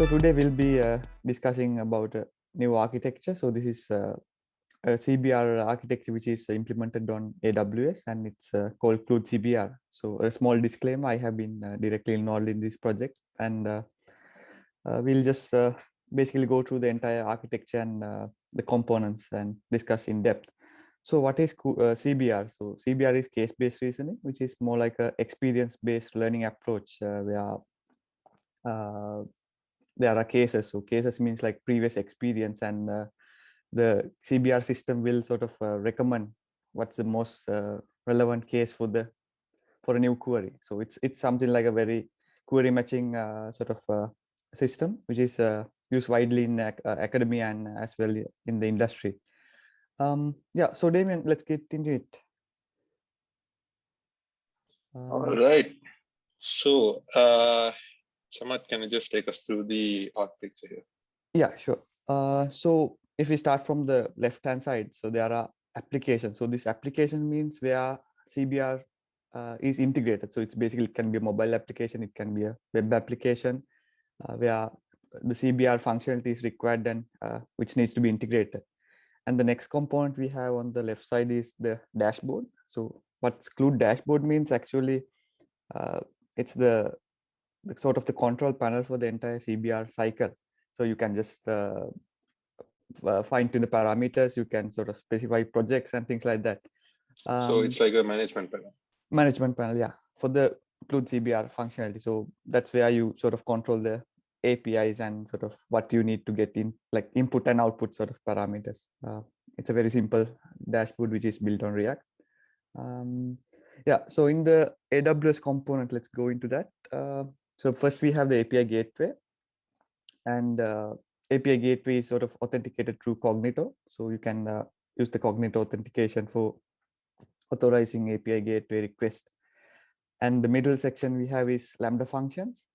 today we'll be discussing about new architecture. So this is a CBR architecture which is implemented on AWS, and it's called CloodCBR. So a small disclaimer: I have been directly involved in this project, and we'll just basically go through the entire architecture and the components and discuss in depth. So what is CBR? So CBR is case-based reasoning, which is more like a experience-based learning approach where there are cases. So cases means like previous experience, and the CBR system will sort of recommend what's the most relevant case for a new query. So it's something like a very query matching sort of system, which is used widely in academia and as well in the industry. Yeah, so Damien, let's get into it. All right. So, Samat, can you just take us through the architecture here? Yeah, sure. So if we start from the left-hand side, so there are applications. So this application means where CBR is integrated. So it's basically, it can be a mobile application, it can be a web application where the CBR functionality is required and which needs to be integrated. And the next component we have on the left side is the dashboard. So what Cloud dashboard means actually, it's the sort of the control panel for the entire CBR cycle. So you can just fine tune the parameters, you can sort of specify projects and things like that. So it's like a management panel. Management panel, yeah, for the CloudCBR functionality. So that's where you sort of control the APIs and sort of what you need to get in, like input and output sort of parameters. It's a very simple dashboard which is built on React. Yeah, so in the AWS component, let's go into that. So first we have the API gateway, and API gateway is sort of authenticated through Cognito. So you can use the Cognito authentication for authorizing API gateway request. And the middle section we have is Lambda functions.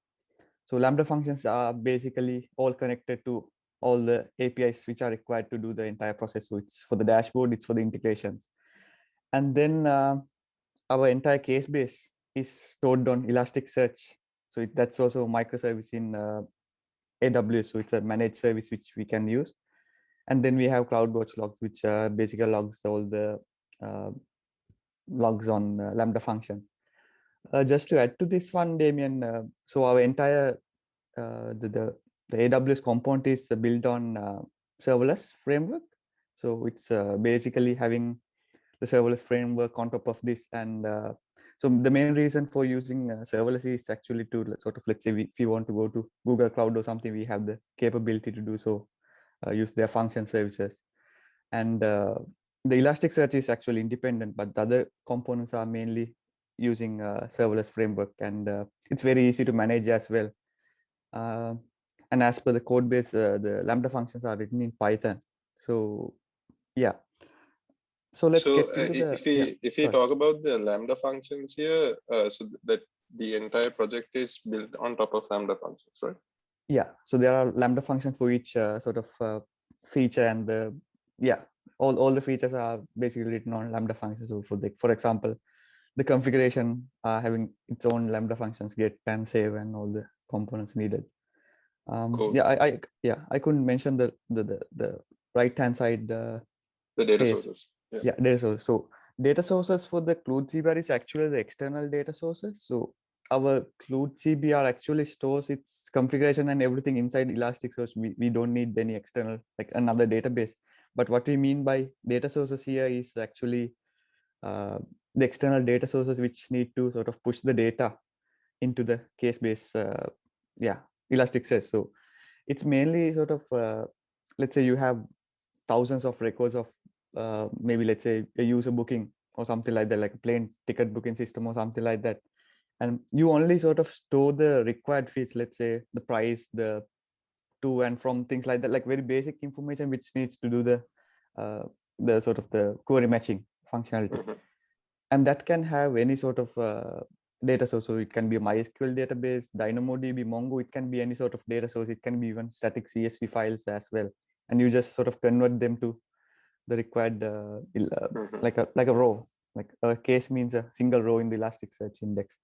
So Lambda functions are basically all connected to all the APIs which are required to do the entire process. So it's for the dashboard, it's for the integrations. And then our entire case base is stored on Elasticsearch. So that's also a microservice in AWS. So it's a managed service which we can use. And then we have CloudWatch logs, which basically logs all the logs on Lambda function. Just to add to this one, Damien, so our entire the AWS component is built on serverless framework. So it's basically having the serverless framework on top of this. And so the main reason for using serverless is actually to sort of, let's say if you want to go to Google Cloud or something, we have the capability to do so, use their function services. And the Elasticsearch is actually independent, but the other components are mainly using serverless framework, and it's very easy to manage as well. And as per the code base, the Lambda functions are written in Python. So yeah. So let's get into the. If we talk about the Lambda functions here, so that the entire project is built on top of Lambda functions, right? Yeah. So there are Lambda functions for each sort of feature, and all the features are basically written on Lambda functions. So for example, the configuration having its own Lambda functions, get and save, and all the components needed. Cool. Yeah, I couldn't mention the right hand side. The data sources. Yeah, data sources. So data sources for the CloudCBR is actually the external data sources. So our CloudCBR actually stores its configuration and everything inside Elasticsearch. We don't need any external, like another database. But what we mean by data sources here is actually the external data sources which need to sort of push the data into the case-based Elasticsearch. So it's mainly sort of let's say you have thousands of records of maybe, let's say, a user booking or something like that, like a plane ticket booking system or something like that, and you only sort of store the required fields, let's say the price, the to and from, things like that, like very basic information which needs to do the sort of the query matching functionality. And that can have any sort of data source. So it can be a MySQL database, DynamoDB, Mongo. It can be any sort of data source. It can be even static CSV files as well. And you just sort of convert them to the required like a row. Like a case means a single row in the Elasticsearch index.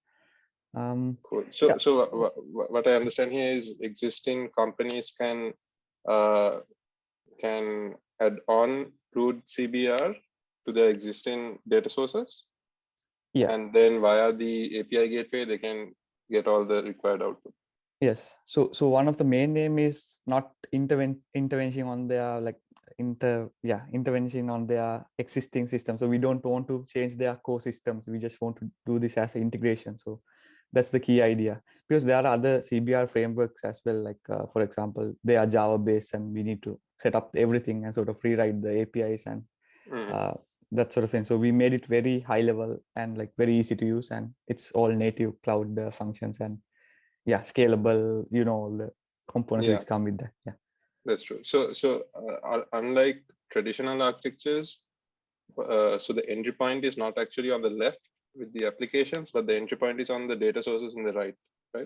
Cool. Yeah. So what I understand here is existing companies can add on CloudCBR to the existing data sources. Yeah. And then via the API gateway, they can get all the required output. Yes. So one of the main aim is not intervention on their intervention on their existing system. So we don't want to change their core systems. We just want to do this as an integration. So that's the key idea, because there are other CBR frameworks as well. Like for example, they are Java based, and we need to set up everything and sort of rewrite the APIs and that sort of thing. So we made it very high level and like very easy to use, and it's all native cloud functions and scalable, all the components which come with that. Yeah, that's true. So unlike traditional architectures, so the entry point is not actually on the left with the applications, but the entry point is on the data sources in the right.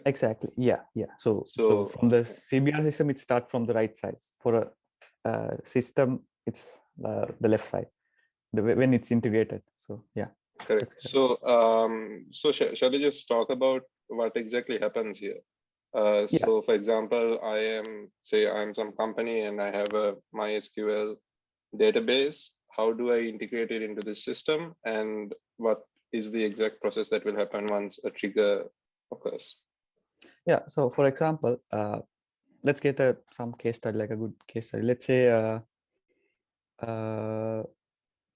Exactly. Yeah. So from the CBR system, it starts from the right side. For a system, it's the left side when it's integrated. So yeah, correct. So shall we just talk about what exactly happens here? So for example, I'm some company and I have a MySQL database. How do I integrate it into the system, and what is the exact process that will happen once a trigger occurs? Yeah. So for example, let's get some case study, like a good case study. Let's say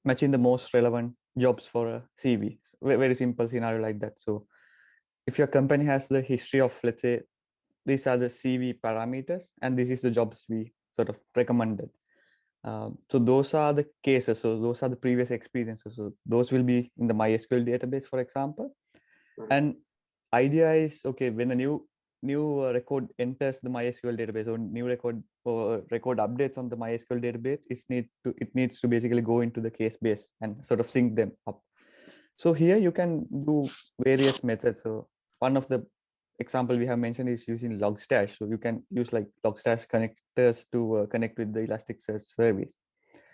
matching the most relevant jobs for a CV. Very simple scenario like that. So if your company has the history of, let's say, these are the CV parameters and this is the jobs we sort of recommended. So those are the cases. So those are the previous experiences. So those will be in the MySQL database, for example. And idea is, okay, when a new record enters the MySQL database, or new record updates on the MySQL database, it needs to basically go into the case base and sort of sync them up. So here you can do various methods. So one of the example we have mentioned is using Logstash. So you can use like Logstash connectors to connect with the Elasticsearch service.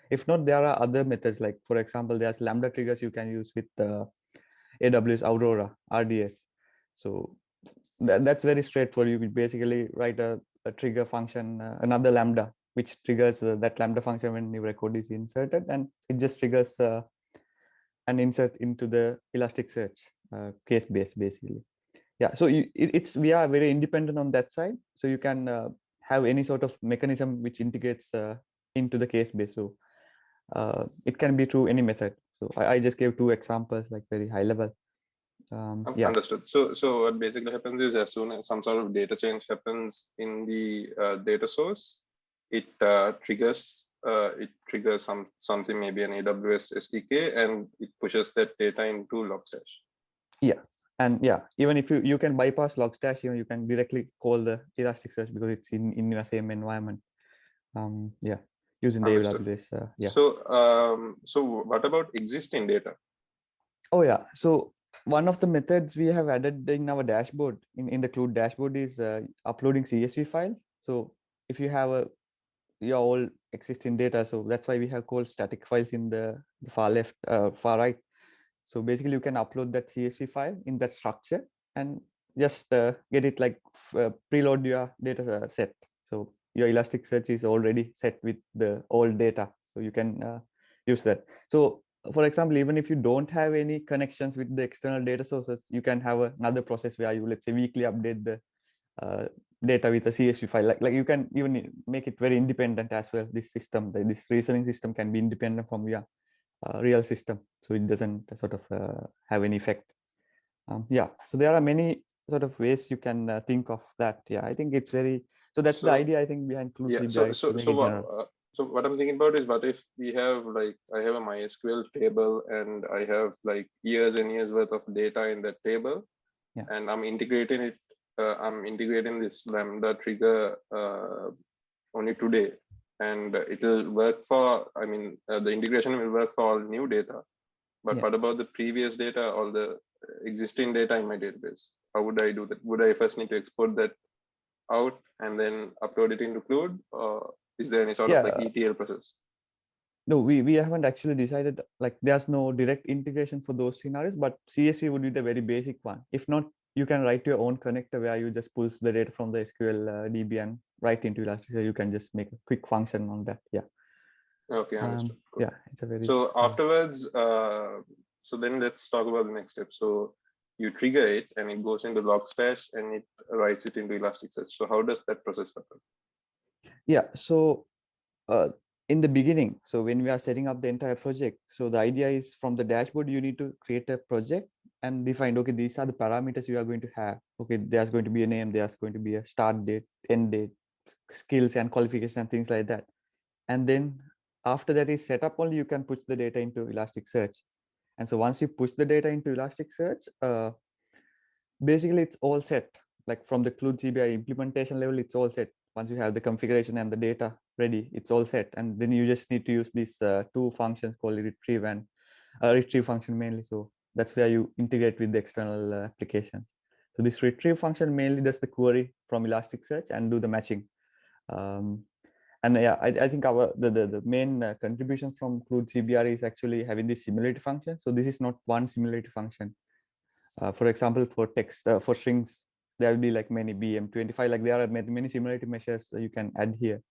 If not, there are other methods. Like for example, there's Lambda triggers you can use with AWS Aurora RDS. So that's very straightforward. You will basically write a trigger function, another Lambda, which triggers that Lambda function when new record is inserted, and it just triggers an insert into the Elasticsearch case base, basically. Yeah, so we are very independent on that side. So you can have any sort of mechanism which integrates into the case base. So it can be through any method. So I just gave two examples, like very high level. Understood. So what basically happens is, as soon as some sort of data change happens in the data source, it triggers something, maybe an AWS SDK, and it pushes that data into Logstash. Yeah, and even if you can bypass Logstash, you can directly call the Elasticsearch because it's in your same environment. Using the AWS. So what about existing data? Oh yeah, so one of the methods we have added in our dashboard, in the Cloud dashboard, is uploading CSV files. So if you have your all existing data, so that's why we have called static files in the far left, far right. So basically you can upload that CSV file in that structure and just get it like preload your data set. So your Elasticsearch is already set with the old data, so you can use that. So for example, even if you don't have any connections with the external data sources, you can have another process where you, let's say, weekly update the data with a CSV file. Like you can even make it very independent as well. This system, this reasoning system, can be independent from your real system, so it doesn't sort of have any effect. So there are many sort of ways you can think of that. I think it's very, so that's the idea, I think, behind CloudCBR. So what I'm thinking about is, what if we have, like, I have a MySQL table and I have like years and years worth of data in that table, and I'm integrating it. I'm integrating this Lambda trigger only today, and it will work for, the integration will work for all new data. But what about the previous data, all the existing data in my database? How would I do that? Would I first need to export that out and then upload it into Cloud, or is there any sort of like ETL process? No, we haven't actually decided, like there's no direct integration for those scenarios, but CSV would be the very basic one. If not, you can write your own connector where you just pulls the data from the SQL DB and write into Elasticsearch. You can just make a quick function on that. Yeah. Okay, understood. Cool. Yeah, it's a very. So afterwards, so then let's talk about the next step. So you trigger it and it goes into Logstash and it writes it into Elasticsearch. So how does that process happen? Yeah, so in the beginning, so when we are setting up the entire project, so the idea is from the dashboard, you need to create a project and define, okay, these are the parameters you are going to have. Okay, there's going to be a name, there's going to be a start date, end date, skills and qualifications and things like that. And then after that is set up, only you can push the data into Elasticsearch. And so once you push the data into Elasticsearch, basically it's all set. Like from the CloodCBR implementation level, it's all set. Once you have the configuration and the data ready, it's all set. And then you just need to use these two functions called retrieve and retrieve function mainly. So that's where you integrate with the external applications. So this retrieve function mainly does the query from Elasticsearch and do the matching. And yeah, I think the main contribution from CloodCBR is actually having this similarity function. So this is not one similarity function. For example, for text, for strings, there will be like many BM25, like there are many similarity measures you can add here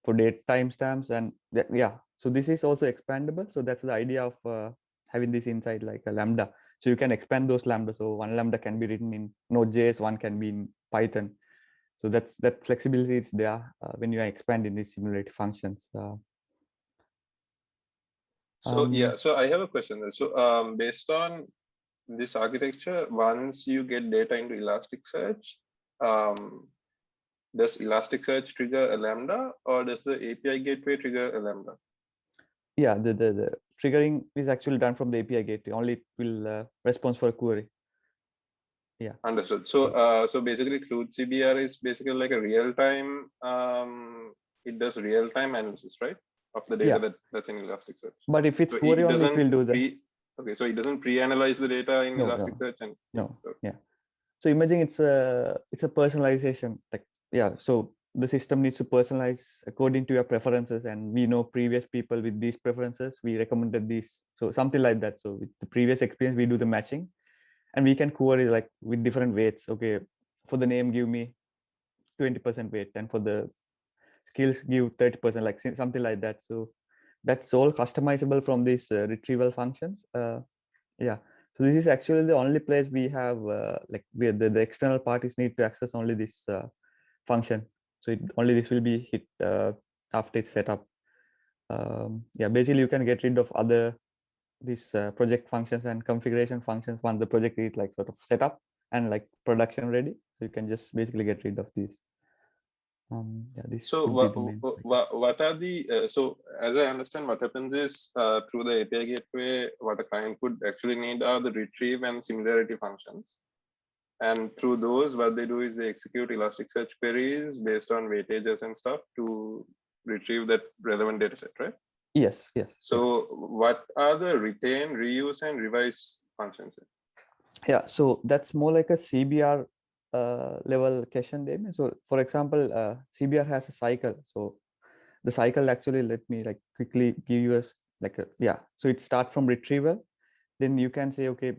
for date timestamps. And yeah, so this is also expandable. So that's the idea of having this inside like a Lambda. So you can expand those Lambda. So one Lambda can be written in Node.js, one can be in Python. So that flexibility is there when you are expanding these similarity functions. Yeah, so I have a question there. So based on this architecture, once you get data into Elasticsearch, does Elasticsearch trigger a Lambda or does the API gateway trigger a Lambda? Yeah, the triggering is actually done from the API gateway. Only it will respond for a query. Yeah. Understood. So so basically CloudCBR is basically like a real-time, it does real-time analysis, right? Of the data that's in Elasticsearch. But if it's So query only, it will do that. Okay, so it doesn't pre-analyze the data in Elasticsearch and no. Yeah. So imagine it's a personalization. Like, yeah, so the system needs to personalize according to your preferences, and we know previous people with these preferences, we recommended these. So something like that. So with the previous experience, we do the matching, and we can query like with different weights. Okay, for the name, give me 20% weight, and for the skills, give 30%, like something like that. So that's all customizable from these retrieval functions. Yeah, so this is actually the only place we have like where the external parties need to access only this function. So only this will be hit after it's set up. Yeah, basically you can get rid of other these project functions and configuration functions once the project is like sort of set up and like production ready. So you can just basically get rid of these. Yeah, this so would be the main. what are the so as I understand, what happens is through the API gateway, what a client would actually need are the retrieve and similarity functions. And through those, what they do is they execute Elasticsearch queries based on weightages and stuff to retrieve that relevant data set, right? Yes. So what are the retain, reuse, and revise functions? Yeah, so that's more like a CBR level cache name. So for example, CBR has a cycle. So the cycle actually, let me like quickly give you yeah. So it starts from retrieval. Then you can say, okay,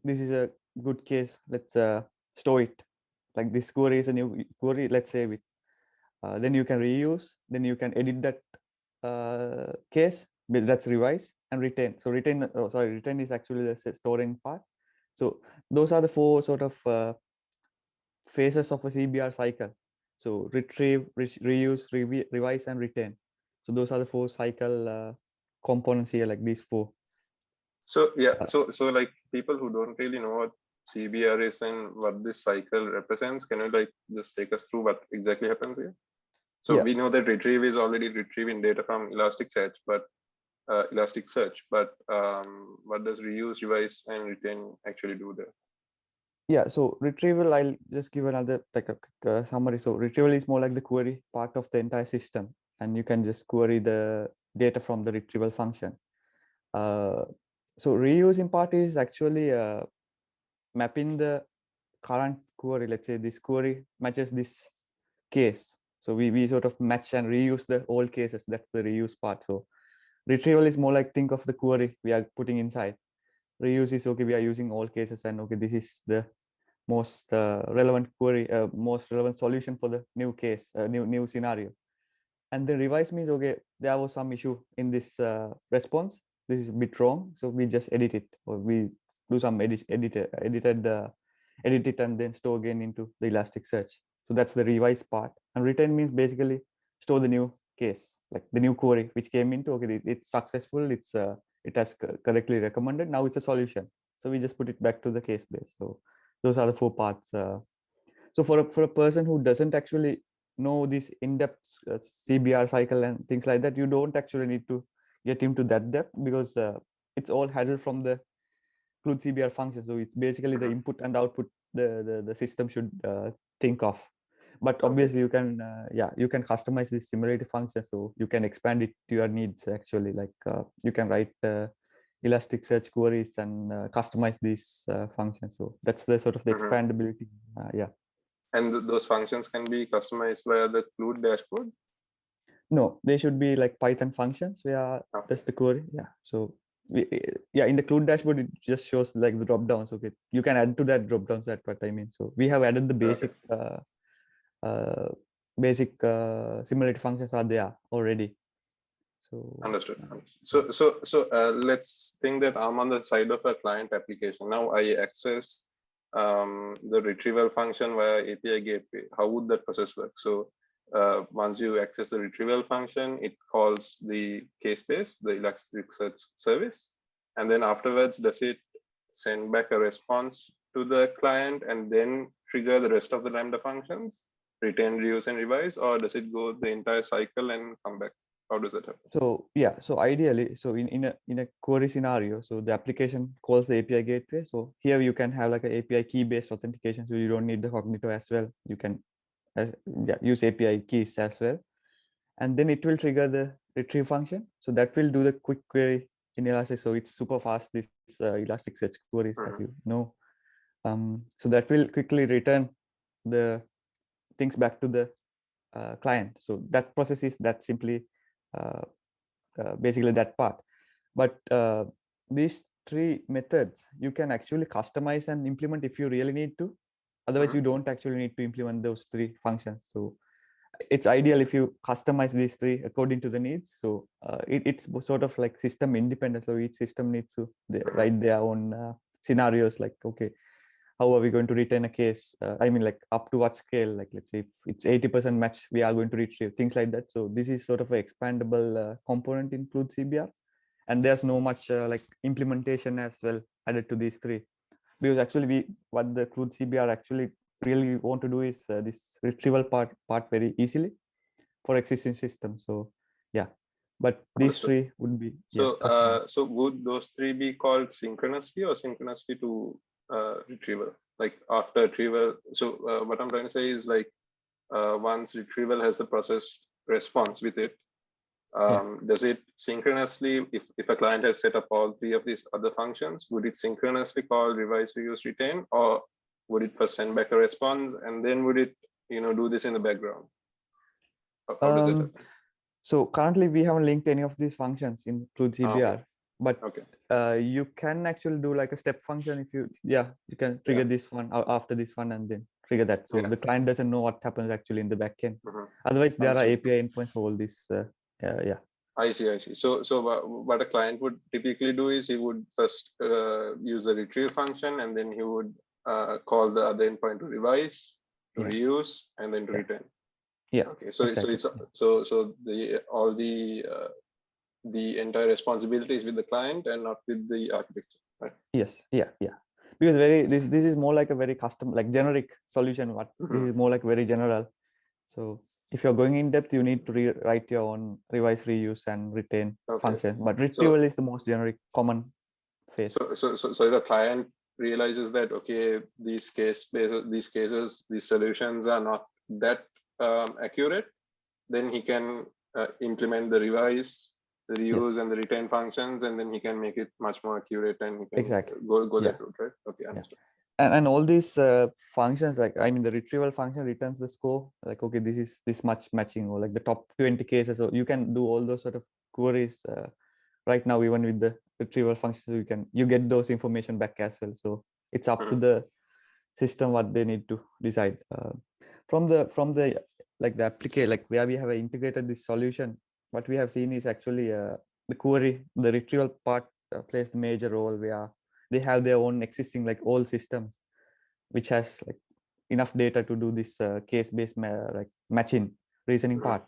this is a good case. Let's store it. Like this query is a new query, let's say with, then you can reuse, then you can edit that case, that's revise and retain. So retain is actually the storing part. So those are the four sort of phases of a CBR cycle. So retrieve, reuse, revise, and retain. So those are the four cycle components here, like these four. So yeah, so like people who don't really know what CBR is and what this cycle represents, can you like just take us through what exactly happens here? So we know that retrieve is already retrieving data from Elasticsearch, but what does reuse, revise, and retain actually do there? Yeah, so retrieval, I'll just give another like a quick summary. So retrieval is more like the query part of the entire system, and you can just query the data from the retrieval function. So reusing part is actually mapping the current query. Let's say this query matches this case. So we sort of match and reuse the old cases. That's the reuse part. So retrieval is more like think of the query we are putting inside. Reuse is okay, we are using all cases, and okay, this is the most relevant query, most relevant solution for the new case, new scenario. And then revise means, okay, there was some issue in this response. This is a bit wrong, so we just edit it, or we do some edit it and then store again into the Elasticsearch. So that's the revise part. And return means basically store the new case, like the new query which came into, okay, it's successful, it has correctly recommended, now it's a solution, so we just put it back to the case base. So those are the 4 parts. So for a person who doesn't actually know this in-depth CBR cycle and things like that, you don't actually need to get into that depth, because it's all handled from the CloodCBR function. So it's basically the input and output the system should think of. But obviously you can you can customize this similarity function, so you can expand it to your needs. Actually, like you can write Elasticsearch queries and customize these functions. So that's the sort of the expandability. And those functions can be customized via the Cloud dashboard? No, they should be like Python functions where that's the query. So in the Cloud dashboard, it just shows like the drop downs. Okay, you can add to that drop downs. That's what I mean. So we have added the basic similarity functions are there already. So understood. So let's think that I'm on the side of a client application. Now I access the retrieval function via API gateway. How would that process work? So once you access the retrieval function, it calls the case base, the Elasticsearch service, and then afterwards, does it send back a response to the client and then trigger the rest of the Lambda functions, retain, reuse, and revise, or does it go the entire cycle and come back? How does that happen? So so ideally, so in a query scenario, so the application calls the API gateway. So here you can have like an API key based authentication, so you don't need the Cognito as well. You can use API keys as well, and then it will trigger the retrieve function. So that will do the quick query in Elastic. So it's super fast, this Elasticsearch queries, as you know. So that will quickly return the things back to the client. So that process is that simply basically that part. But these 3 methods you can actually customize and implement if you really need to. Otherwise, you don't actually need to implement those 3 functions. So it's ideal if you customize these 3 according to the needs. So it's sort of like system independent. So each system needs to write their own scenarios, like, okay, how are we going to return a case? I mean, like up to what scale? Like, let's say if it's 80% match, we are going to retrieve things like that. So this is sort of an expandable component in CloudCBR. And there's no much like implementation as well added to these 3. Because actually what the CloudCBR actually really want to do is this retrieval part very easily for existing systems. So but these 3 would be so would those 3 be called synchronously or synchronously to retrieval, like after retrieval? So what I'm trying to say is, like, once retrieval has a process response with it, does it synchronously, if a client has set up all 3 of these other functions, would it synchronously call revise, reuse, retain, or would it first send back a response and then would it do this in the background? How does it happen? So currently we haven't linked any of these functions in CloudCBR, but you can actually do like a step function. If you can trigger this one after this one and then trigger that. So the client doesn't know what happens actually in the backend. Otherwise, there are API endpoints for all this. I see. So what a client would typically do is he would first use the retrieve function, and then he would call the other endpoint to revise, to reuse, and then to return. Okay. So exactly. So all the entire responsibility is with the client and not with the architecture, right? Yes. Because this is more like a very custom, like generic solution. This is more like very general. So if you're going in depth, you need to write your own revise, reuse, and retain function. But retrieval is the most generic, common phase. So if a client realizes that, okay, these cases, these solutions are not that accurate, then he can implement the revise, the reuse, and the retain functions, and then he can make it much more accurate, and he can go that route, right? Okay, understood. And all these functions, like, I mean, the retrieval function returns the score, like, okay, this is this much matching, or like the top 20 cases. So you can do all those sort of queries right now, even with the retrieval function. So you get those information back as well. So it's up to the system what they need to decide. From the like the application, like where we have integrated this solution, what we have seen is actually the query, the retrieval part plays the major role, where they have their own existing like old systems which has like enough data to do this case-based like matching reasoning part.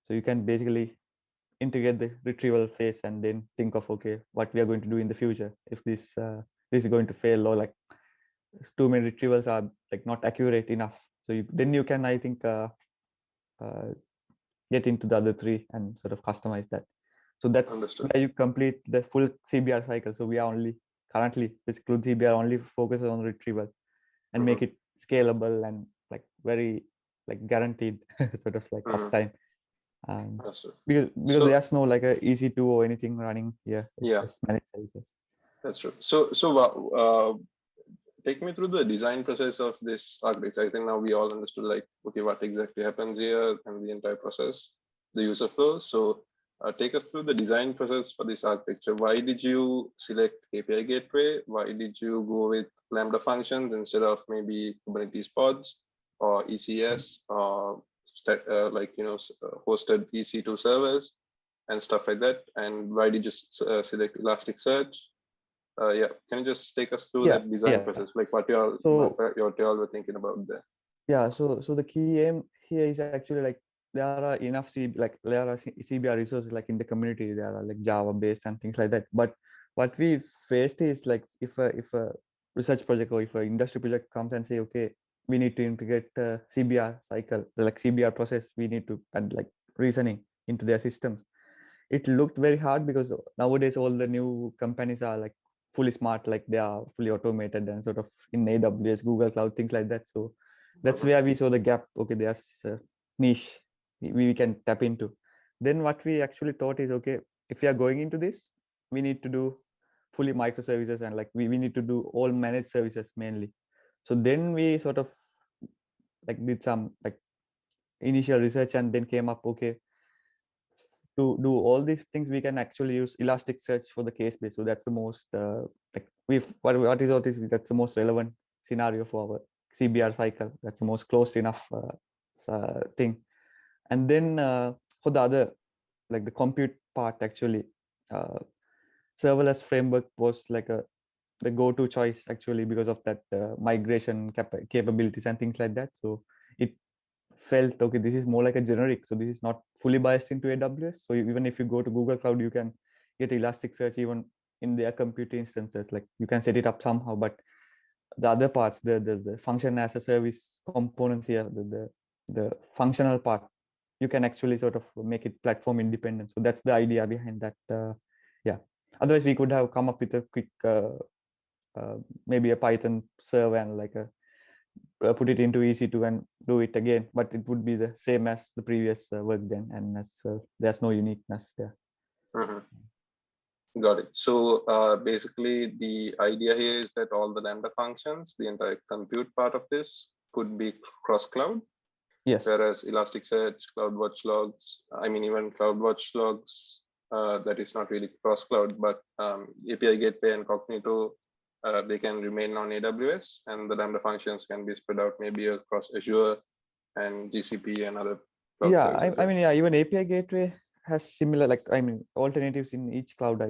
So you can basically integrate the retrieval phase and then think of, okay, what we are going to do in the future if this is going to fail, or like too many retrievals are like not accurate enough. So then you can, I think, get into the other three and sort of customize that. So that's Understood. where you complete the full CBR cycle. So we are only currently this CloodCBR only focuses on retrieval and make it scalable and like very like guaranteed sort of like uptime. Because so, there's no like a EC2 or anything running here. It's just managed services. That's true. So take me through the design process of this architecture. I think now we all understood like, okay, what exactly happens here and the entire process, the user flow. So take us through the design process for this architecture. Why did you select API gateway? Why did you go with Lambda functions instead of maybe Kubernetes pods or ECS or hosted EC2 servers and stuff like that? And why did you select Elasticsearch? Can you just take us through that design process, like what y'all were thinking about there? Yeah, so the key aim here is actually like there are enough CBR resources like in the community. There are like Java based and things like that. But what we faced is like if a research project or if an industry project comes and say, okay, we need to integrate CBR cycle, like CBR process, we need to add like reasoning into their systems. It looked very hard because nowadays all the new companies are like fully smart, like they are fully automated and sort of in AWS, Google Cloud, things like that. So that's where we saw the gap. Okay, there's a niche we can tap into. Then what we actually thought is, okay, if we are going into this, we need to do fully microservices and like we need to do all managed services mainly. So then we sort of like did some like initial research and then came up, okay, to do all these things we can actually use Elasticsearch for the case base. So that's the most like what is that's the most relevant scenario for our CBR cycle. That's the most close enough thing. And then for the other, like the compute part, actually serverless framework was like the go-to choice actually because of that migration capabilities and things like that. So it felt, okay, this is more like a generic, so this is not fully biased into AWS. So even if you go to Google Cloud, you can get Elasticsearch even in their compute instances, like you can set it up somehow. But the other parts, the function as a service components here, the functional part, you can actually sort of make it platform independent. So that's the idea behind that. Otherwise we could have come up with a quick maybe a Python server and like a put it into EC2 and do it again, but it would be the same as the previous work then, and as well, there's no uniqueness there. Got it. So basically the idea here is that all the Lambda functions, the entire compute part of this could be cross-cloud. Yes. Whereas Elasticsearch, CloudWatch logs, I mean, even CloudWatch logs, that is not really cross-cloud, but API Gateway and Cognito, they can remain on AWS, and the Lambda functions can be spread out maybe across Azure and GCP and other cloud services. I mean, yeah, even API Gateway has similar, like, I mean, alternatives in each cloud.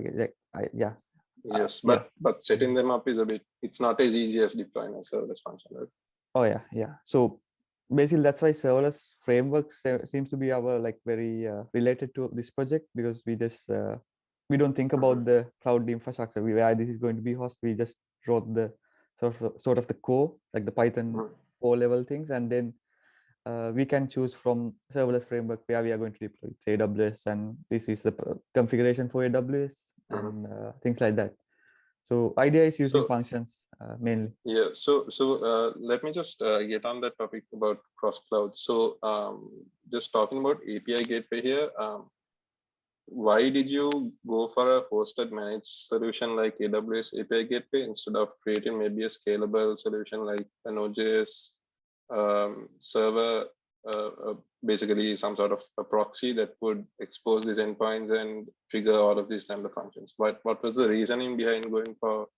Yes, but setting them up is a bit, it's not as easy as deploying a serverless function, right? Oh yeah. So basically that's why serverless framework seems to be our like very related to this project, because we just we don't think about the cloud infrastructure, where this is going to be hosted. We just wrote the sort of the core, like the Python core level things, and then we can choose from serverless framework where we are going to deploy. It's AWS, and this is the configuration for AWS and things like that. So idea is using functions mainly. Yeah. So let me just get on that topic about cross cloud. So just talking about API Gateway here. Why did you go for a hosted managed solution like AWS API Gateway instead of creating maybe a scalable solution like an Node.js server, basically some sort of a proxy that would expose these endpoints and trigger all of these Lambda functions? What was the reasoning behind going for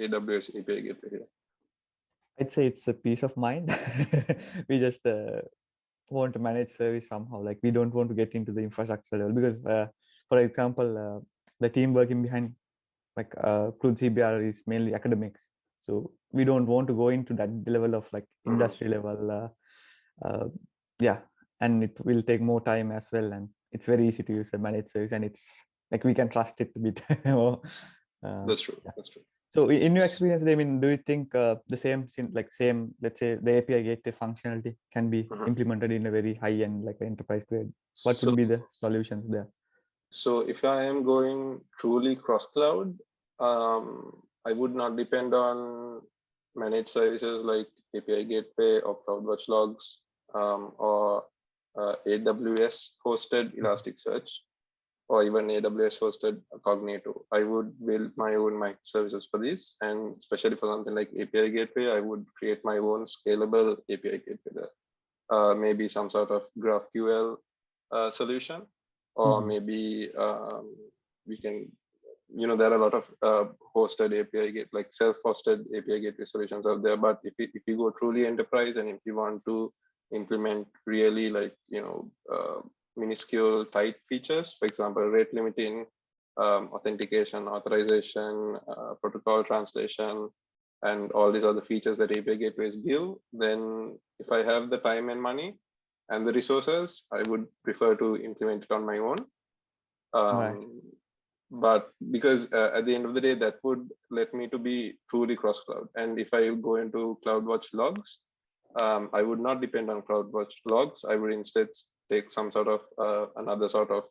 AWS API Gateway here? I'd say it's a peace of mind. We just want to manage service somehow. Like we don't want to get into the infrastructure level because, for example, the team working behind like CloodCBR is mainly academics. So we don't want to go into that level of like industry level. Yeah, and it will take more time as well. And it's very easy to use a managed service, and it's like we can trust it a bit more. That's true. Yeah. That's true. So in your experience, I mean, do you think the same, let's say the API gateway functionality can be implemented in a very high end, like enterprise grade? What So, would be the solutions there? so if I am going truly cross cloud, I would not depend on managed services like API gateway or CloudWatch logs, or AWS hosted Elasticsearch, or even AWS hosted Cognito. I would build my own microservices for this, and especially for something like API gateway, I would create my own scalable API gateway there. Maybe some sort of GraphQL solution, or maybe we can, there are a lot of hosted API gate, like self-hosted API gateway solutions out there. But if you go truly enterprise, and if you want to implement really like minuscule tight features, for example, rate limiting, authentication, authorization, protocol translation, and all these other features that API gateways give, then if I have the time and money and the resources, I would prefer to implement it on my own. Right. But because at the end of the day, that would let me to be truly cross-cloud. And if I go into CloudWatch logs, I would not depend on CloudWatch logs. I would instead take some sort of another sort of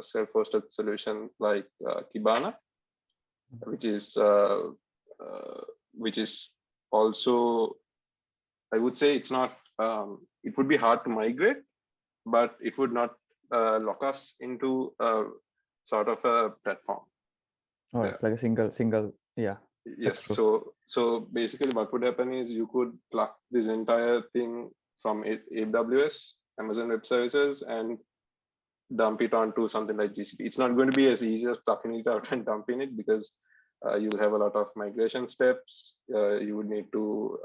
self-hosted solution like Kibana, which is also, I would say it's not, it would be hard to migrate, but it would not lock us into sort of a platform. All right, like a single, yeah. Yes. So basically, what would happen is you could plug this entire thing from AWS, Amazon Web Services, and dump it onto something like GCP. It's not going to be as easy as plugging it out and dumping it, because you'll have a lot of migration steps. You would need to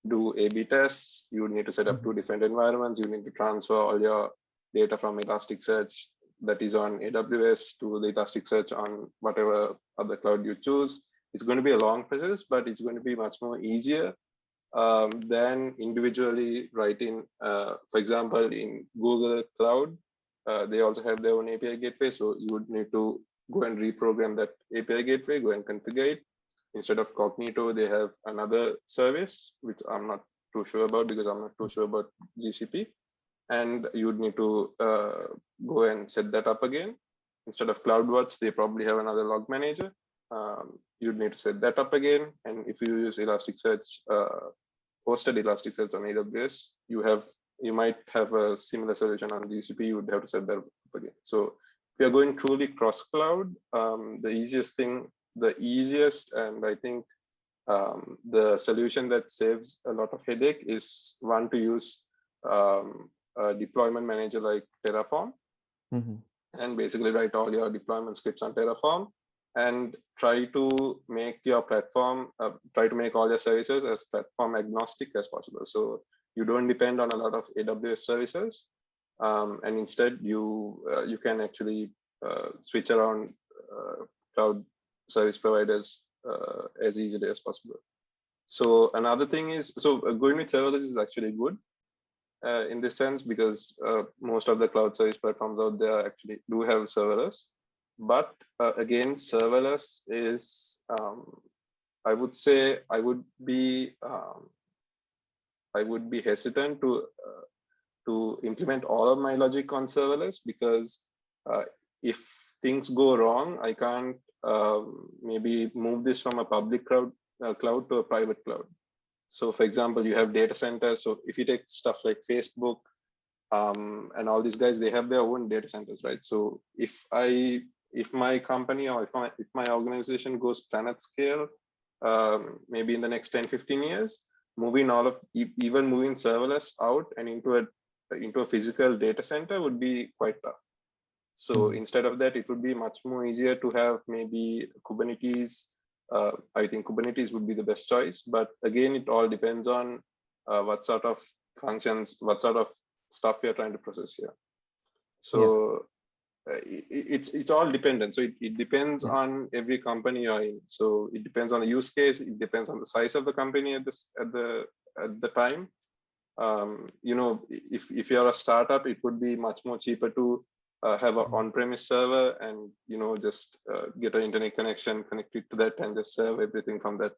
do A/B tests. You would need to set up two different environments. You need to transfer all your data from Elasticsearch that is on AWS to the Elasticsearch on whatever other cloud you choose. It's going to be a long process, but it's going to be much more easier than individually writing. For example, in Google Cloud, they also have their own API gateway. So you would need to go and reprogram that API gateway, go and configure it. Instead of Cognito, they have another service, which I'm not too sure about because I'm not too sure about GCP. And you would need to go and set that up again. Instead of CloudWatch, they probably have another log manager. You'd need to set that up again. And if you use Elasticsearch, hosted Elasticsearch on AWS, you might have a similar solution on GCP. You would have to set that up again. So if you're going truly cross-cloud, the easiest, and I think the solution that saves a lot of headache is one to use a deployment manager like Terraform, and basically write all your deployment scripts on Terraform and try to make your platform, try to make all your services as platform agnostic as possible. So you don't depend on a lot of AWS services, and instead you can actually switch around cloud service providers as easily as possible. So another thing is, going with serverless is actually good in this sense, because most of the cloud service platforms out there actually do have serverless. But again, serverless is, I would say, I would be hesitant to implement all of my logic on serverless, because if things go wrong, I can't maybe move this from a public cloud to a private cloud. So for example, you have data centers. So if you take stuff like Facebook and all these guys, they have their own data centers, right? So if my company or if my organization goes planet scale, maybe in the next 10, 15 years, moving serverless out and into a physical data center would be quite tough. So instead of that, it would be much more easier to have maybe Kubernetes I think Kubernetes would be the best choice. But again, it all depends on what sort of functions, what sort of stuff you're trying to process here. So it's all dependent. So it depends on every company you're in. So it depends on the use case. It depends on the size of the company at the time. You know, if you're a startup, it would be much more cheaper to have an on-premise server and, you know, just get an internet connection, connect it to that, and just serve everything from that.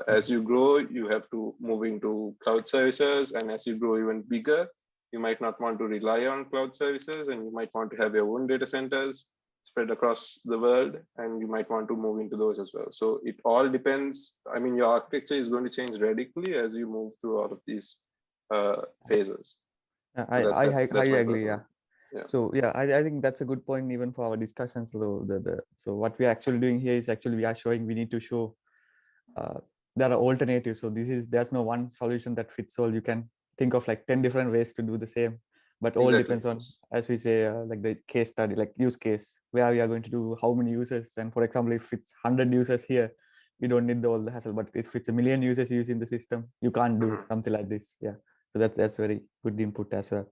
As you grow, you have to move into cloud services, and as you grow even bigger, you might not want to rely on cloud services, and you might want to have your own data centers spread across the world, and you might want to move into those as well. So it all depends. I mean, your architecture is going to change radically as you move through all of these phases. So I agree. Yeah. So I think that's a good point even for our discussions. So what we're actually doing here is actually we need to show there are alternatives. So there's no one solution that fits all. You can think of like 10 different ways to do the same, but all depends on, as we say, like the case study, like use case, where we are going to do how many users. And for example, if it's 100 users here, we don't need all the hassle. But if it's 1 million users using the system, you can't do something like this. Yeah. So that's very good input as well.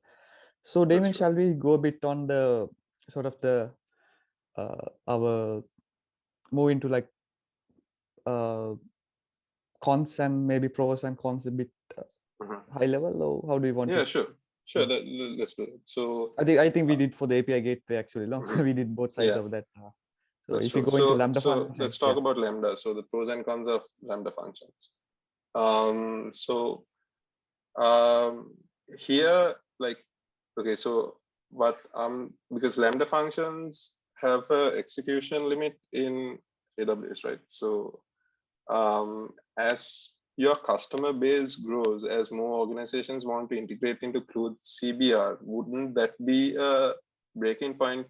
So Damien, shall we go a bit on the sort of the our move into like cons and maybe pros and cons a bit high level, or how do you want to? Yeah, sure. Let's do it. So I think we did for the API gateway actually. No, we did both sides of that. So that's if you true. go into Lambda functions, let's talk about Lambda. So the pros and cons of Lambda functions. Here, like, okay, so what because Lambda functions have an execution limit in AWS, right? So as your customer base grows, as more organizations want to integrate into CloodCBR, wouldn't that be a breaking point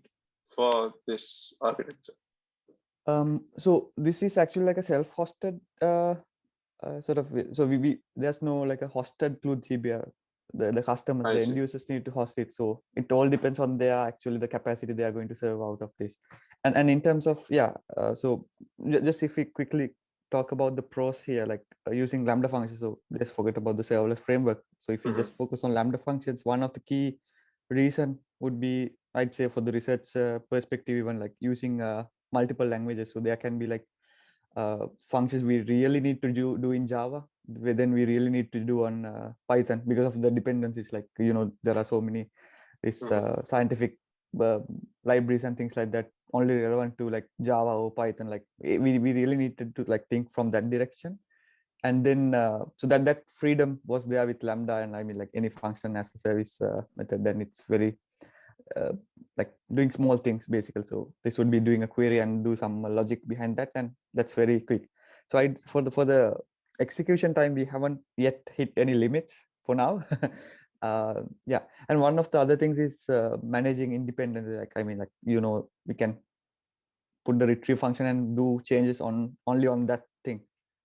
for this architecture? So this is actually like a self-hosted sort of, so there's no like a hosted CloodCBR. The customers, the end users need to host it. So it all depends on the capacity they are going to serve out of this. And in terms of, so just if we quickly talk about the pros here, like using Lambda functions. So let's forget about the serverless framework. So if you just focus on Lambda functions, one of the key reason would be, I'd say, for the research perspective, even like using multiple languages. So there can be like functions we really need to do in Java, then we really need to do on Python because of the dependencies. Like, you know, there are so many scientific libraries and things like that only relevant to like Java or Python. Like we really needed to like think from that direction. And then so that freedom was there with Lambda, and I mean like any function as a service method, then it's very like doing small things basically. So this would be doing a query and do some logic behind that, and that's very quick. So for the execution time, we haven't yet hit any limits for now. And one of the other things is managing independently. Like, I mean, like, you know, we can put the retrieve function and do changes only on that thing.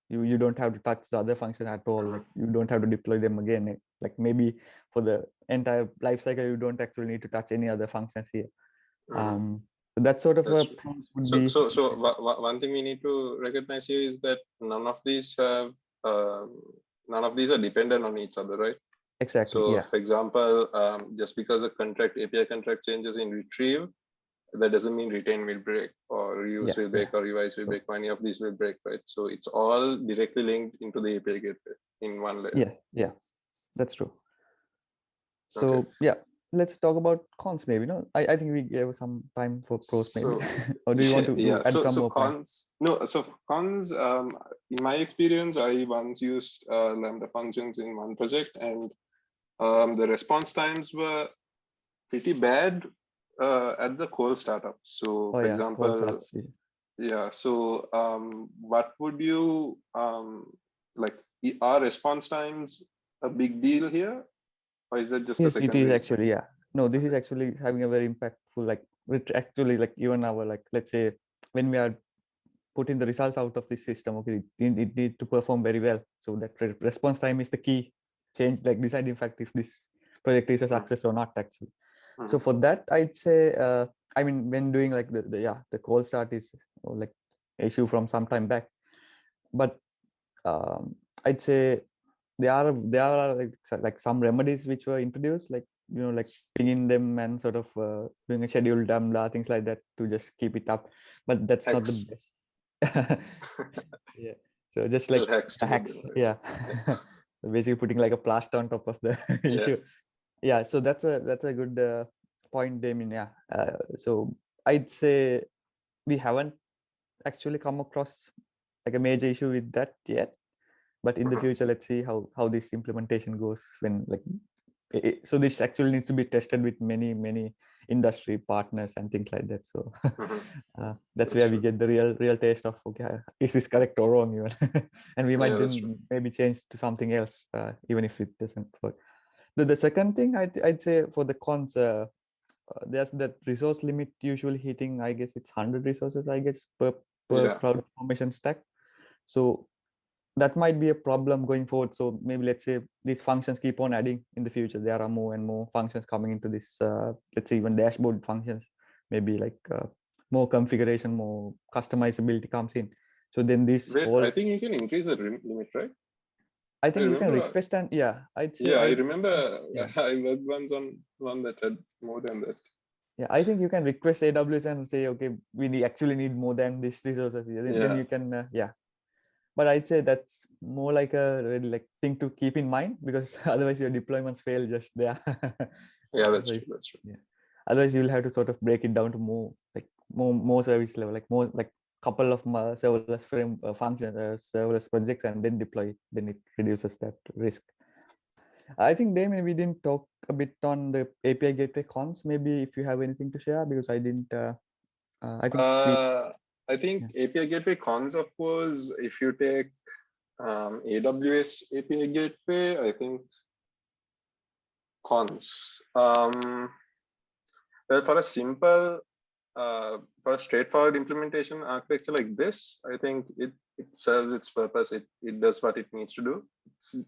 You don't have to touch the other function at all. Like, you don't have to deploy them again. Like maybe for the entire life cycle, you don't actually need to touch any other functions here. So that sort of a pros would be. So one thing we need to recognize here is that none of these are dependent on each other, right? Exactly. So for example, just because a API contract changes in retrieve, that doesn't mean retain will break, or reuse will break, or revise will break, or any of these will break, right? So it's all directly linked into the API gateway in one layer. Yeah, that's true. So let's talk about cons maybe. No, I think we gave some time for pros maybe. Or do you want to add some more cons? No, so cons, in my experience, I once used Lambda functions in one project, and the response times were pretty bad at the cold startup. So for example, so what would you like, are response times a big deal here, or is that just yes, it is actually. No, this is actually having a very impactful, like actually, like even our, like, let's say when we are putting the results out of this system, okay, it need to perform very well. So that response time is the key change, like deciding fact if this project is a success or not actually. So for that, I'd say I mean, when doing like the cold start is, or like issue from some time back. But I'd say there are like some remedies which were introduced, like like pinging them and sort of doing a scheduled blah, things like that to just keep it up. But that's not the best. Yeah. So just like hacks, yeah. Basically putting like a plaster on top of the issue. Yeah. So that's a good point, Damien. Yeah. So I'd say we haven't actually come across like a major issue with that yet. But in the future, let's see how this implementation goes when like so this actually needs to be tested with many industry partners and things like that. So that's where we get the real taste of, okay, is this correct or wrong even? And we might then maybe change to something else, even if it doesn't work. The second thing I'd say for the cons, there's that resource limit usually hitting, I guess it's 100 resources, I guess, per cloud formation stack. So that might be a problem going forward. So maybe let's say these functions keep on adding in the future. There are more and more functions coming into this, let's say even dashboard functions, maybe like more configuration, more customizability comes in. So then this I think you can increase the limit, right? I think you can request, and I'd say. Yeah, I remember I worked once on one that had more than that. Yeah, I think you can request AWS and say, okay, we actually need more than this resources. Then you can, But I'd say that's more like a thing to keep in mind, because otherwise your deployments fail just there. Yeah, that's true. Yeah. Otherwise you'll have to sort of break it down to more service level, like more like couple of serverless functions, serverless projects, and then deploy it. Then it reduces that risk. I think, Damien, we didn't talk a bit on the API gateway cons. Maybe if you have anything to share, because I didn't. I think API gateway cons, of course, if you take AWS API gateway, I think cons. Well, for a simple, for a straightforward implementation architecture like this, I think it serves its purpose. It does what it needs to do.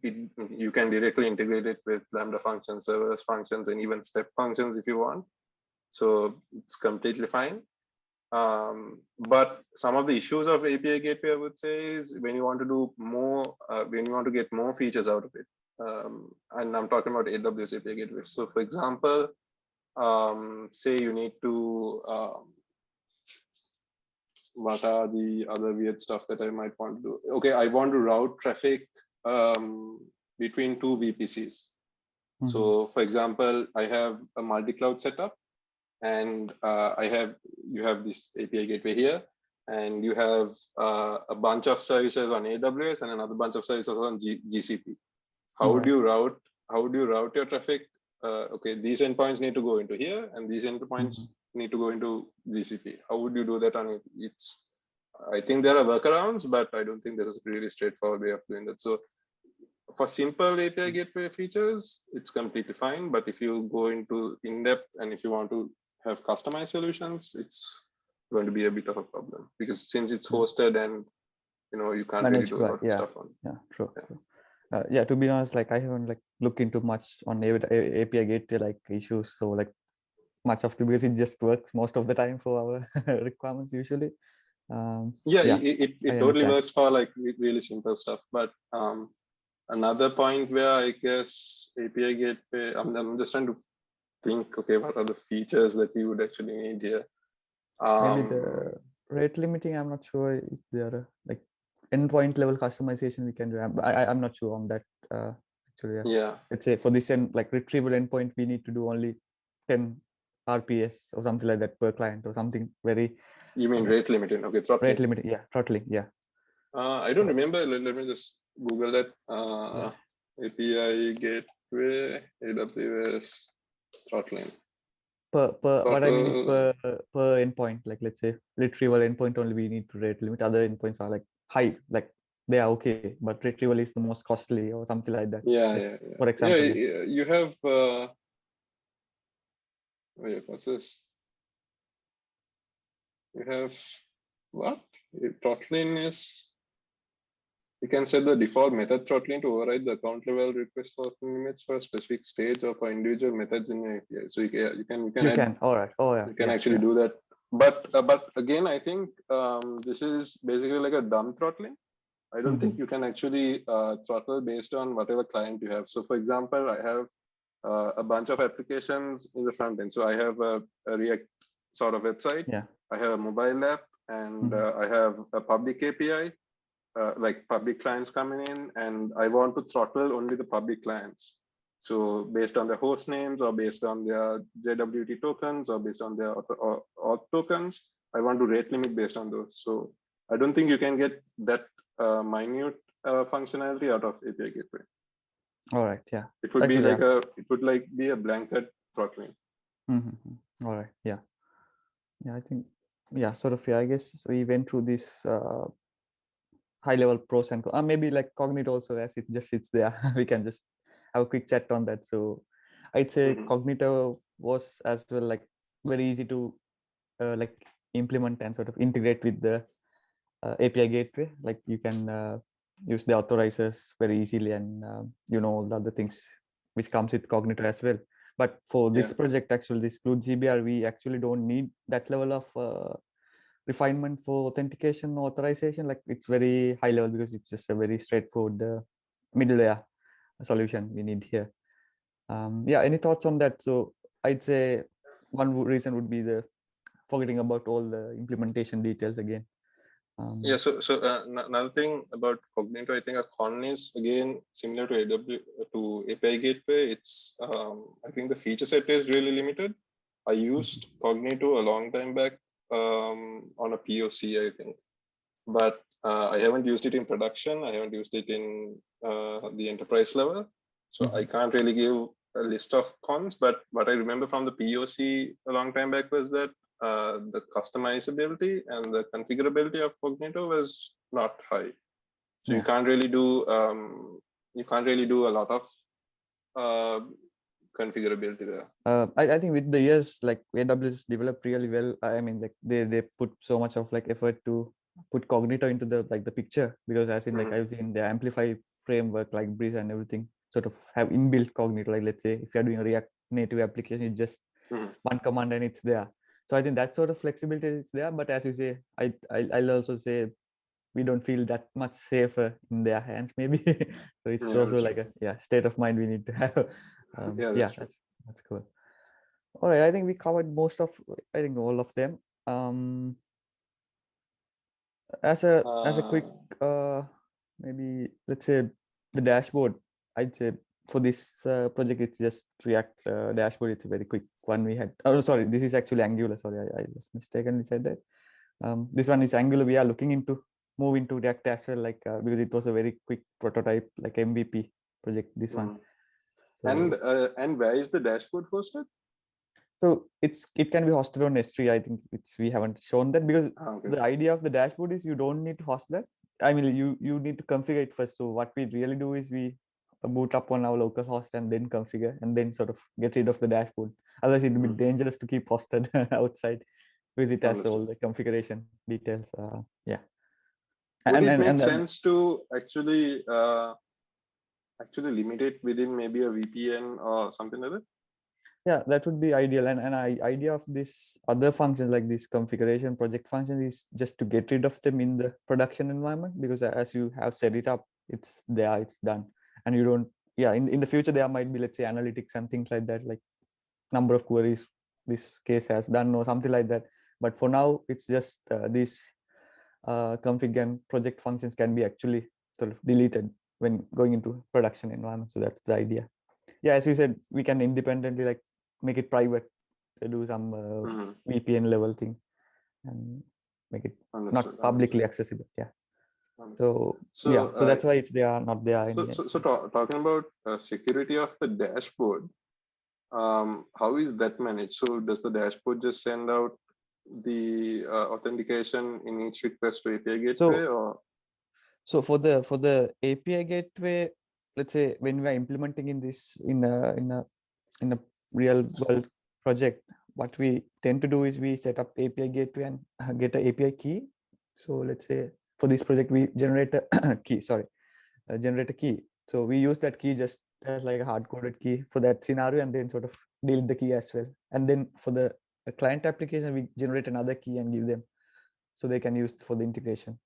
You can directly integrate it with Lambda functions, serverless functions, and even step functions if you want. So it's completely fine. But some of the issues of API gateway, I would say, is when you want to do more, when you want to get more features out of it. And I'm talking about AWS API gateway. So for example, say you need to, what are the other weird stuff that I might want to do? Okay, I want to route traffic between two VPCs. So for example, I have a multi-cloud setup, and you have this API gateway here, and you have a bunch of services on AWS and another bunch of services on GCP. How do you route your traffic? Okay, these endpoints need to go into here, and these endpoints need to go into GCP. How would you do that on it? I think there are workarounds, but I don't think there's a really straightforward way of doing that. So for simple API gateway features, it's completely fine. But if you go into in-depth and if you want to have customized solutions, it's going to be a bit of a problem, because since it's hosted and you can't really do a lot of stuff on it. Yeah, true. Yeah, to be honest, like I haven't looked into much on API gateway issues. So much of the, because it just works most of the time for our requirements usually. It totally works for really simple stuff. But another point where I guess API gateway, I'm just trying to think, okay, what are the features that we would actually need here? Maybe the rate limiting, I'm not sure if there are endpoint level customization we can do. I'm not sure on that actually. Yeah. Let's say for this retrieval endpoint, we need to do only 10 RPS or something like that per client, or something very. You mean rate limiting? Okay, throttling. Rate limiting, yeah, throttling, yeah. I don't remember. Let me just Google that. API gateway, AWS throttling. What I mean is per endpoint. Let's say retrieval endpoint only we need to rate limit. Other endpoints are high, they are okay, but retrieval is the most costly or something like that. Yeah. For example, you have. Wait, what's this? You have what? Throttling is. You can set the default method throttling to override the account level request for limits for a specific stage or for individual methods in your API. So you can. All right. Oh yeah. You can actually do that But again, I think this is basically like a dumb throttling. I don't think you can actually throttle based on whatever client you have. So for example, I have a bunch of applications in the front end. So I have a React sort of website. Yeah. I have a mobile app, and I have a public API, like public clients coming in, and I want to throttle only the public clients. So based on their host names, or based on their JWT tokens, or based on their auth tokens, I want to rate limit based on those. So I don't think you can get that minute functionality out of API gateway. All right. Yeah. It would Actually, be be a blanket throttling. All right. Yeah. Yeah. I think, yeah, sort of. Yeah. I guess we went through this high level pros and cons. Maybe like Cognito also, as it just sits there. We can just have a quick chat on that. So I'd say Cognito was as well like very easy to like implement and sort of integrate with the API gateway. Like you can use the authorizers very easily, and all the other things which comes with Cognito as well. But for this project, actually, this CloodCBR, we actually don't need that level of refinement for authentication or authorization. Like it's very high level because it's just a very straightforward middle layer solution we need here. Yeah, any thoughts on that? So I'd say one reason would be the forgetting about all the implementation details again. Yeah, so another thing about Cognito, I think a con is again similar to API Gateway. It's I think the feature set is really limited. I used Cognito a long time back on a POC, I think, but I haven't used it in production. I haven't used it in the enterprise level, so I can't really give a list of cons. But what I remember from the POC a long time back was that the customizability and the configurability of Cognito was not high. So you can't really do a lot of configurability there. I think with the years, like AWS developed really well. I mean, like they put so much of like effort to put Cognito into the picture, because as in like I've seen the Amplify framework like Breeze and everything sort of have inbuilt Cognito. Like let's say if you're doing a React native application, it's just one command and it's there. So I think that sort of flexibility is there. But as you say, I'll also say we don't feel that much safer in their hands, maybe. So it's also like a state of mind we need to have. That's cool. All right, I think we covered most of, I think all of them. As a quick maybe let's say the dashboard, I'd say for this project it's just React dashboard. It's a very quick one we had. Oh, sorry, this is actually Angular. Sorry, I just mistakenly said that. This one is Angular. We are looking into move into React as well, like because it was a very quick prototype, like MVP project. This one. So, and where is the dashboard hosted? So it can be hosted on S3. I think we haven't shown that because the idea of the dashboard is you don't need to host that. I mean, you need to configure it first. So what we really do is we boot up on our local host and then configure and then sort of get rid of the dashboard. Otherwise, it would be dangerous to keep hosted outside because it has all the configuration details. Yeah. Would it make sense to actually limit it within maybe a VPN or something like that? Yeah, that would be ideal. And idea of this other functions like this configuration project function is just to get rid of them in the production environment, because as you have set it up, it's there, it's done. And you don't, in the future, there might be, let's say, analytics and things like that, like number of queries this case has done or something like that. But for now, it's just these config and project functions can be actually sort of deleted when going into production environment. So that's the idea. Yeah, as you said, we can independently like make it private to do some VPN level thing and make it not publicly accessible. Yeah. So that's why they are not there. So talking about security of the dashboard, how is that managed? So does the dashboard just send out the authentication in each request to API gateway, or? So for the API gateway, let's say when we are implementing in this in a real world project, what we tend to do is we set up API gateway and get an API key. So let's say for this project we generate a key. Generate a key. So we use that key just as like a hard-coded key for that scenario, and then sort of delete the key as well. And then for the a client application, we generate another key and give them, so they can use for the integration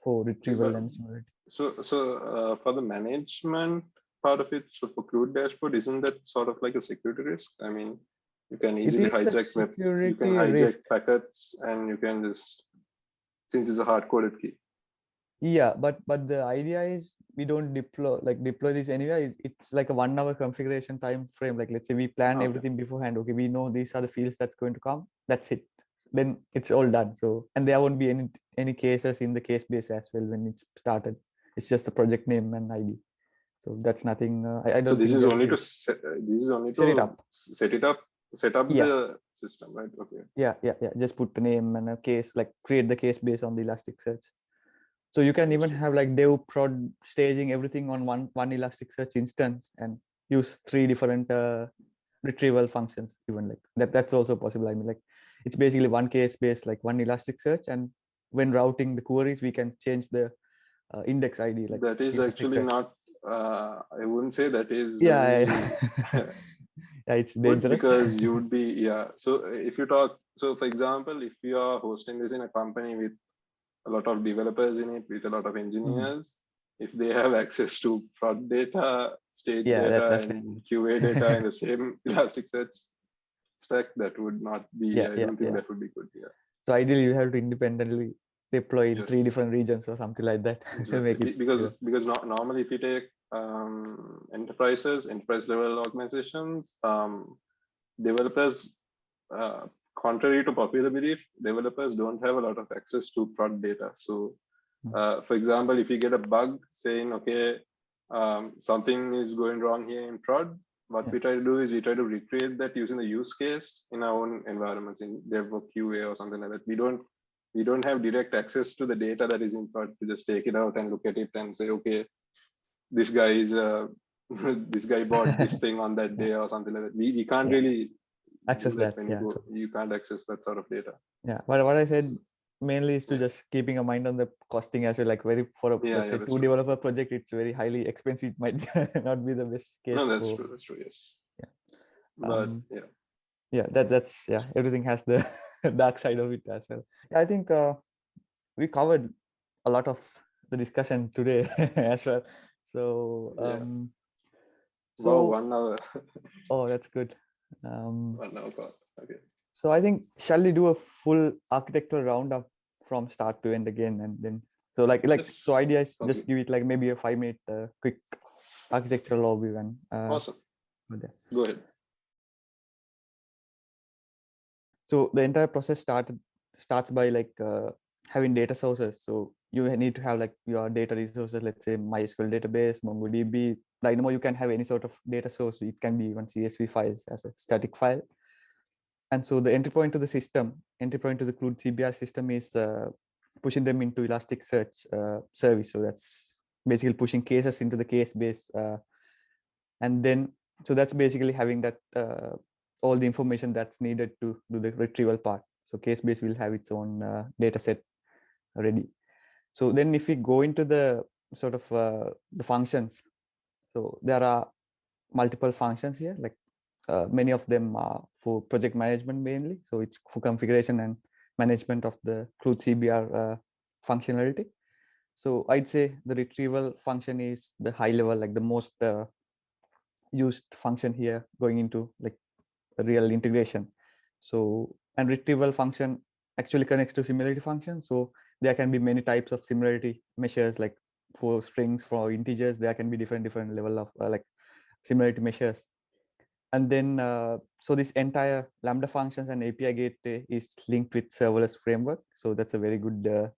for retrieval and similarity. So for the management part of it, so for Cloud dashboard, isn't that sort of like a security risk? I mean, you can easily hijack packets, and you can just, since it's a hard-coded key. Yeah, but the idea is we don't deploy this anywhere. It's like a 1 hour configuration time frame. Like, let's say we plan everything beforehand. Okay, we know these are the fields that's going to come. That's it. Then it's all done. So, and there won't be any cases in the case base as well when it's started. It's just the project name and ID. So that's nothing. I don't. So this is only to set up the system, right? Okay. Yeah. Just put the name and a case, like create the case based on the Elasticsearch. So you can even have like dev, prod, staging, everything on one Elasticsearch instance and use 3 different retrieval functions. Even like that's also possible. I mean, like it's basically one case based, like one Elasticsearch, and when routing the queries, we can change the index ID. Like that is actually not. I wouldn't say that is. Yeah. Yeah, it's dangerous because you would be So if you talk, so for example, if you are hosting this in a company with a lot of developers in it, with a lot of engineers, if they have access to prod data, stage data, and QA data in the same Elasticsearch stack, that would not be. I don't think that would be good. Yeah. So ideally, you have to independently deploy in 3 different regions or something like that. Exactly. To make it because normally, if you take enterprise level organizations, developers, contrary to popular belief, developers don't have a lot of access to prod data. So for example, if you get a bug saying, okay, something is going wrong here in prod, what we try to do is we try to recreate that using the use case in our own environments, in dev or QA or something like that. We don't have direct access to the data that is in prod to just take it out and look at it and say, okay, this guy is this guy bought this thing on that day or something like that. We can't really access that. When you can't access that sort of data. Yeah, but what I said mainly is to just keeping a mind on the costing as well. Like for a let's say 2 developer project, it's very highly expensive. It might not be the best case. No, that's true. That's true. Yes. Yeah. But yeah, that's everything has the dark side of it as well. I think we covered a lot of the discussion today as well. So so 1 hour. Oh, that's good. 1 hour. Okay. So I think, shall we do a full architectural roundup from start to end again, and then so idea is just give it like maybe a 5-minute quick architectural overview and awesome. Go ahead. So the entire process starts by like having data sources. So you need to have like your data resources, let's say MySQL database, MongoDB, Dynamo. You can have any sort of data source. It can be even CSV files as a static file. And so the entry point to the system, entry point to the CloodCBR system is pushing them into Elasticsearch service. So that's basically pushing cases into the case base. And then, so that's basically having that all the information that's needed to do the retrieval part. So case base will have its own data set ready. So then if we go into the sort of the functions, so there are multiple functions here, like many of them are for project management mainly. So it's for configuration and management of the CloodCBR functionality. So I'd say the retrieval function is the high level, like the most used function here, going into like a real integration. So, and retrieval function actually connects to similarity function. So there can be many types of similarity measures, like for strings, for integers, there can be different level of like similarity measures. And then, so this entire Lambda functions and API gateway is linked with serverless framework. So that's a very good,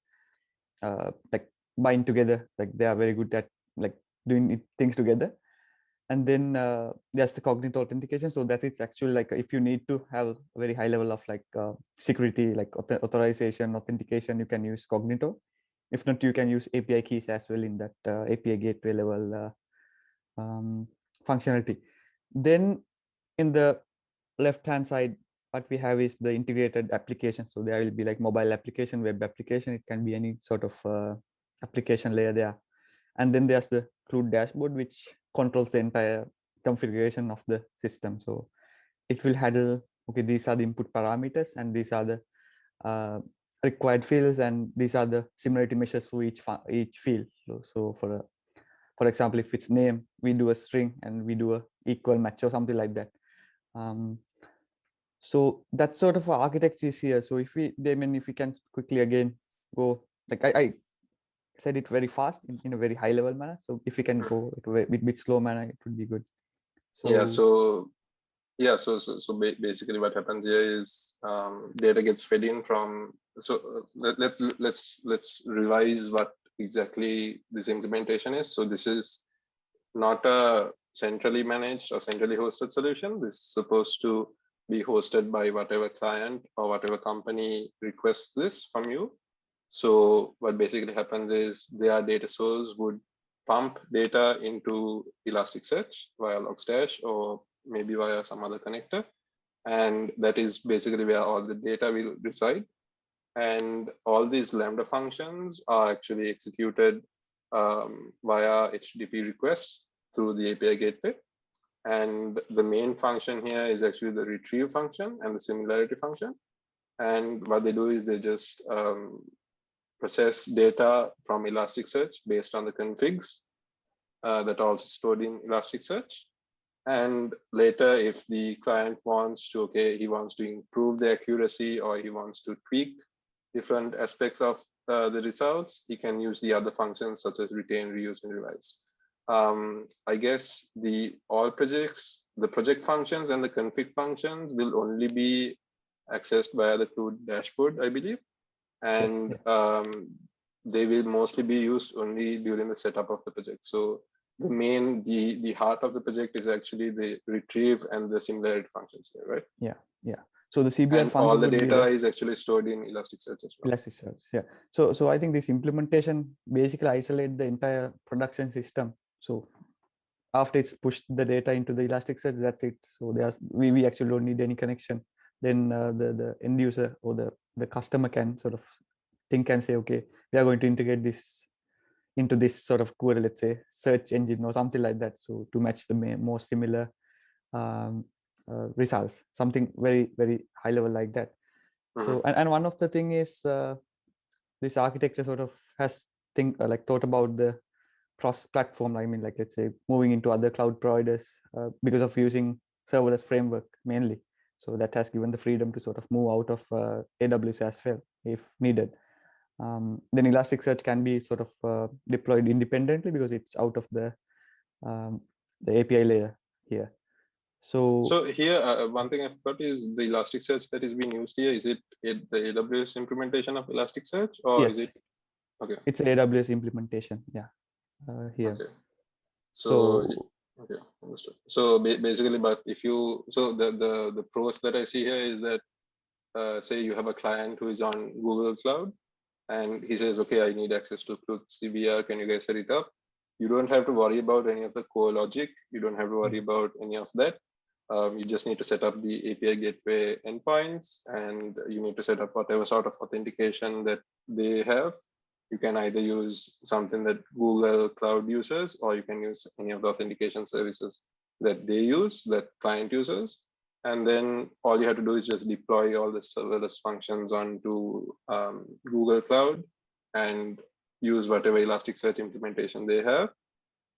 like bind together, like they are very good at like doing things together. And then there's the cognito authentication. So that it's actually like if you need to have a very high level of like security, like authorization, authentication, you can use cognito. If not, you can use API keys as well in that API gateway level functionality. Then in the left-hand side, what we have is the integrated application. So there will be like mobile application, web application. It can be any sort of application layer there. And then there's the Cloud dashboard, which controls the entire configuration of the system. So it will handle okay, these are the input parameters and these are the required fields, and these are the similarity measures for each field. So for example, if it's name, we do a string and we do a equal match or something like that. So that sort of architecture is here. So if we can quickly again go, like I said it very fast in a very high level manner. So if we can go to a bit slow manner, it would be good. So basically what happens here is data gets fed in from, so let's revise what exactly this implementation is. So this is not a centrally managed or centrally hosted solution. This is supposed to be hosted by whatever client or whatever company requests this from you. So what basically happens is their data source would pump data into Elasticsearch via Logstash or maybe via some other connector. And that is basically where all the data will reside. And all these Lambda functions are actually executed via HTTP requests through the API gateway. And the main function here is actually the retrieve function and the similarity function. And what they do is they just process data from Elasticsearch based on the configs that are also stored in Elasticsearch. And later, if the client wants to, he wants to improve the accuracy or he wants to tweak different aspects of the results, he can use the other functions such as retain, reuse, and revise. I guess the project functions and the config functions will only be accessed via the Cloud dashboard, I believe. And yes, they will mostly be used only during the setup of the project. So the heart of the project is actually the retrieve and the similarity functions here, right? Yeah. So the CBR and functions all the would be data is actually stored in Elasticsearch as well. Elasticsearch, yeah. So I think this implementation basically isolate the entire production system. So after it's pushed the data into the Elasticsearch, that's it. So we actually don't need any connection. Then the end user or the customer can sort of think and say, okay, we are going to integrate this into this sort of query, let's say search engine or something like that. So to match the more similar results, something very, very high level like that. So and one of the thing is this architecture sort of has thought about the cross platform. I mean, like, let's say moving into other cloud providers because of using serverless framework mainly. So that has given the freedom to sort of move out of AWS as well if needed. Then Elasticsearch can be sort of deployed independently because it's out of the API layer here. So here, one thing I forgot is the Elasticsearch that is being used here. Is it the AWS implementation of Elasticsearch, or yes, is it? Okay, it's AWS implementation. Yeah, here. Okay, so okay, understood. So basically, but if you the pros that I see here is that say you have a client who is on Google Cloud, and he says, okay, I need access to CloodCBR. Can you guys set it up? You don't have to worry about any of the core logic. You don't have to worry about any of that. You just need to set up the API gateway endpoints, and you need to set up whatever sort of authentication that they have. You can either use something that Google Cloud uses, or you can use any of the authentication services that they use, that client uses. And then all you have to do is just deploy all the serverless functions onto Google Cloud and use whatever Elasticsearch implementation they have.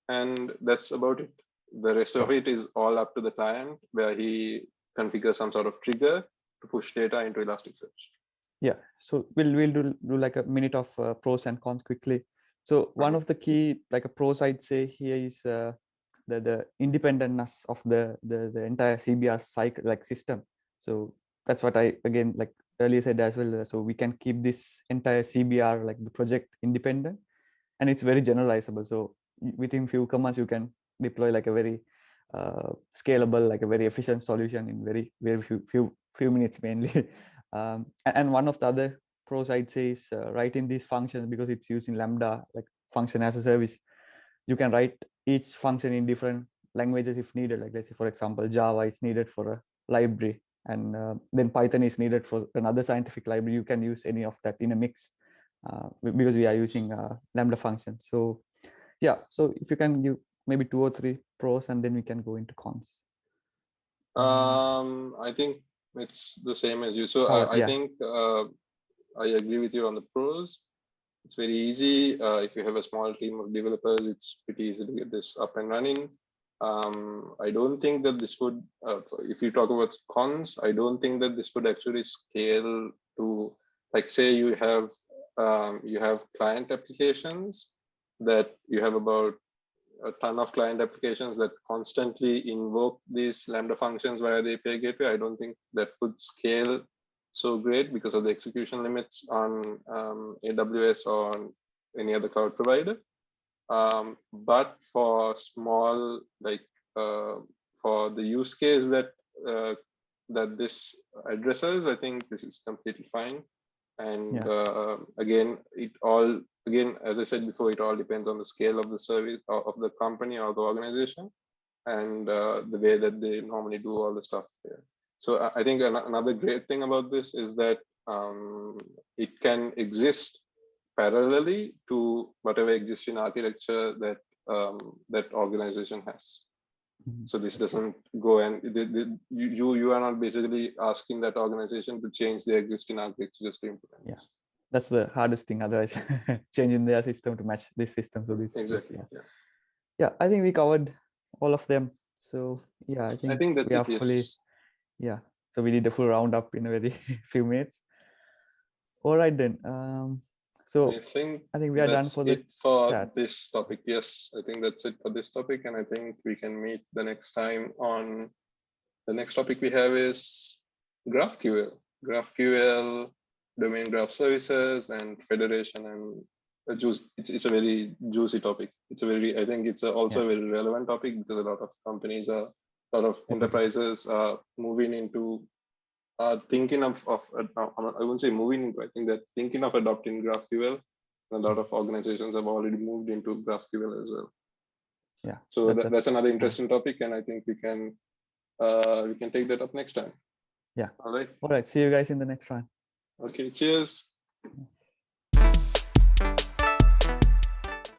And that's about it. The rest of it is all up to the client, where he configures some sort of trigger to push data into Elasticsearch. Yeah, so we'll do like a minute of pros and cons quickly. So one of the key like a pros I'd say here is the independentness of the entire CBR cycle like system. So that's what I again like earlier said as well. So we can keep this entire CBR like the project independent, and it's very generalizable. So within few commands you can deploy like a very scalable, like a very efficient solution in very few minutes mainly. And one of the other pros I'd say is writing these functions, because it's using Lambda like function as a service. You can write each function in different languages if needed. Like let's say for example Java is needed for a library, and then Python is needed for another scientific library. You can use any of that in a mix because we are using Lambda functions. So yeah, so if you can give maybe 2 or 3 pros, and then we can go into cons. I think it's the same as you. So Common, I yeah. think I agree with you on the pros. It's very easy. If you have a small team of developers, it's pretty easy to get this up and running. I don't think that this would, if you talk about cons, I don't think that this would actually scale to, like, say you have client applications that you have about a ton of client applications that constantly invoke these Lambda functions via the API gateway. I don't think that would scale so great because of the execution limits on AWS or on any other cloud provider. But for small, like for the use case that that this addresses, I think this is completely fine. And again, as I said before, it all depends on the scale of the service of the company or the organization, and the way that they normally do all the stuff there. So I think another great thing about this is that it can exist parallelly to whatever existing architecture that that organization has. So this doesn't go and you are not basically asking that organization to change the existing architecture just to implement. Yeah, that's the hardest thing. Otherwise, changing their system to match this system. So this exactly. Yeah, I think we covered all of them. So yeah, I think that's we are it, fully. yes. Yeah, so we did a full roundup in a very few minutes. All right then. So I think we are done for this topic. Yes, I think that's it for this topic, and I think we can meet the next time on the next topic we have is GraphQL. GraphQL, domain graph services, and federation, and it's a very juicy topic. I think it's also a very relevant topic because a lot of companies a lot of enterprises are moving into thinking of I wouldn't say moving into, I think they're thinking of adopting GraphQL. A lot of organizations have already moved into GraphQL as well. Yeah. So that's another interesting topic, and I think we can take that up next time. Yeah. All right. All right. See you guys in the next one. Okay. Cheers.